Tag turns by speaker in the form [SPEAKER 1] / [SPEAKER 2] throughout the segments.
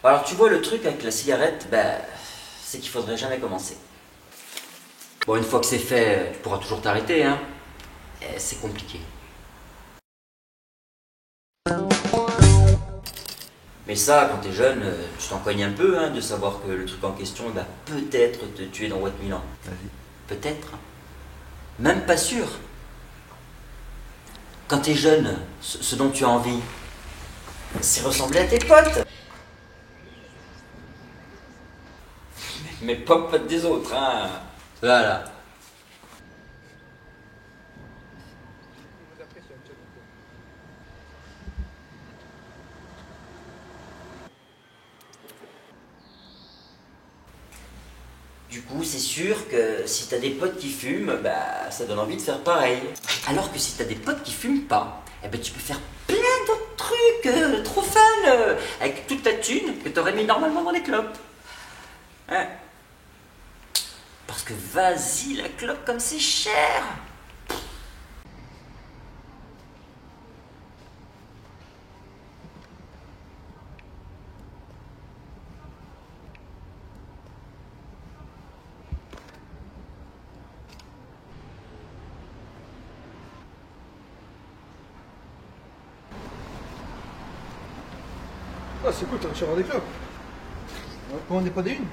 [SPEAKER 1] Alors tu vois, le truc avec la cigarette, c'est qu'il faudrait jamais commencer. Bon, une fois que c'est fait, tu pourras toujours t'arrêter, hein. Et c'est compliqué. Mais ça, quand t'es jeune, tu t'en cognes un peu, hein, de savoir que le truc en question va peut-être te tuer dans What Milan.
[SPEAKER 2] Vas-y.
[SPEAKER 1] Peut-être. Même pas sûr. Quand t'es jeune, ce dont tu as envie, c'est ressembler à tes potes. Mais pas potes des autres, hein. Voilà. Du coup, c'est sûr que si t'as des potes qui fument, ça donne envie de faire pareil. Alors que si t'as des potes qui fument pas, tu peux faire plein d'autres trucs trop fun avec toute ta thune que t'aurais mis normalement dans les clopes. Hein? Parce que vas-y, la clope comme c'est cher.
[SPEAKER 2] Ah, c'est cool, t'as réussi à avoir des clopes. Pourquoi on n'est pas des unes?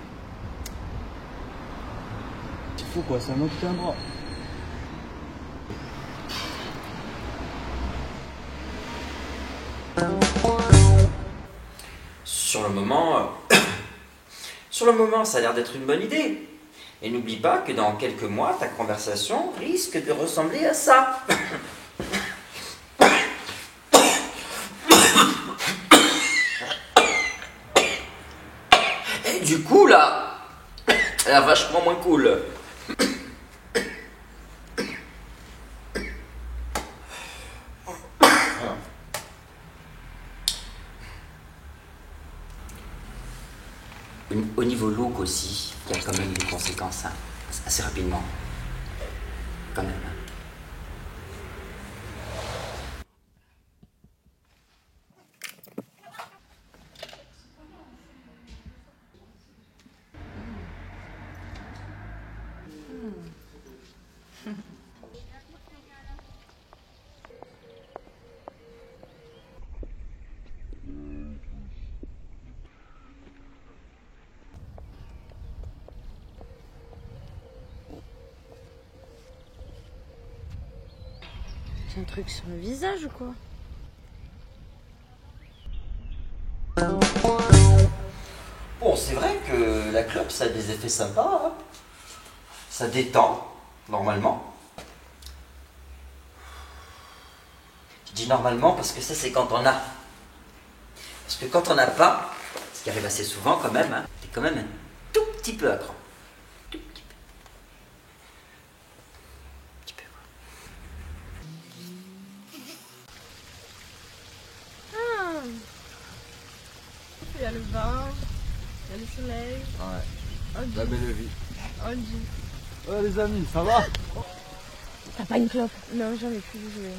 [SPEAKER 3] C'est fou quoi, c'est un autre qu'un bras.
[SPEAKER 1] Sur le moment, sur le moment, ça a l'air d'être une bonne idée. Et n'oublie pas que dans quelques mois, ta conversation risque de ressembler à ça. Et du coup, là, elle a vachement moins cool. Au niveau look aussi, il y a quand même des conséquences, hein, assez rapidement. Quand même.
[SPEAKER 4] C'est un truc sur le visage ou quoi?
[SPEAKER 1] Bon, c'est vrai que la clope, ça a des effets sympas, hein. Ça détend, normalement. Je dis normalement parce que ça, c'est quand on a. Parce que quand on n'a pas, ce qui arrive assez souvent quand même, hein, t'es quand même un tout petit peu accro. Tout petit peu. Un petit peu, quoi.
[SPEAKER 4] Ah. Il y a le vin, il y a le soleil.
[SPEAKER 2] Ouais.
[SPEAKER 4] Oh,
[SPEAKER 2] La
[SPEAKER 4] Dieu.
[SPEAKER 2] belle vie.
[SPEAKER 4] Oh, Dieu.
[SPEAKER 2] Ouais, les amis, ça va?
[SPEAKER 4] T'as pas une clope? Non, j'en ai plus joué.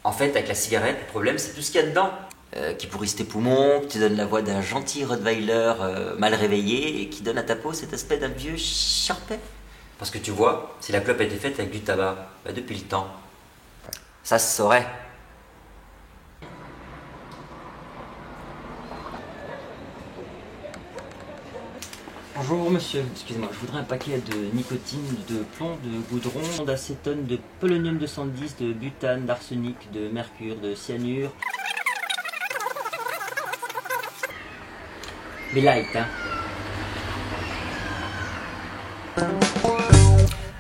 [SPEAKER 1] En fait, avec la cigarette, le problème, c'est tout ce qu'il y a dedans. Qui pourrissent tes poumons, qui te donne la voix d'un gentil Rottweiler mal réveillé et qui donne à ta peau cet aspect d'un vieux charpet. Parce que tu vois, si la clope a été faite avec du tabac, depuis le temps, ça se saurait. Bonjour monsieur, excusez-moi, je voudrais un paquet de nicotine, de plomb, de goudron, d'acétone, de polonium 210, de butane, d'arsenic, de mercure, de cyanure. Mais light, hein.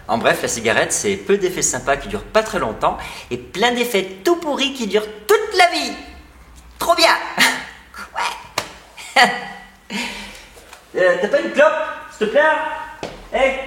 [SPEAKER 1] En bref, la cigarette, c'est peu d'effets sympas qui durent pas très longtemps et plein d'effets tout pourris qui durent toute la vie. Trop bien. Ouais. T'as pas une clope, s'il te plaît? Hey.